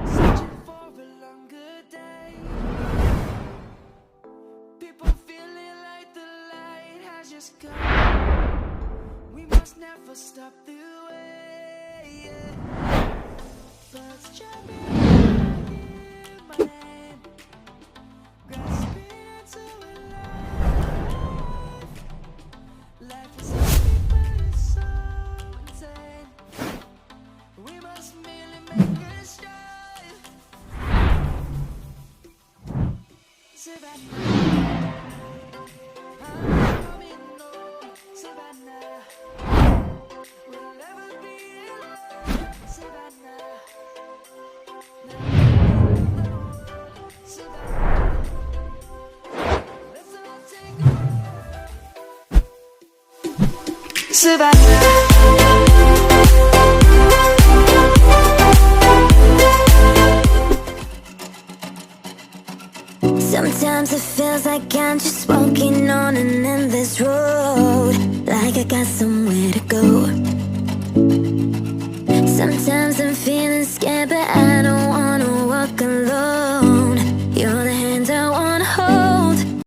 searching for a longer day. People feeling like the light has just come. We must never stop the way, yeah. Birds jumping in my hand, grasping into life. Life is heavy, but it's so insane. We must merely make a strive. Savannah, I'm coming home. Savannah, we'll never be alone. Savannah, Savannah, let's all take a Savannah. Sometimes it feels like I'm just walking on an endless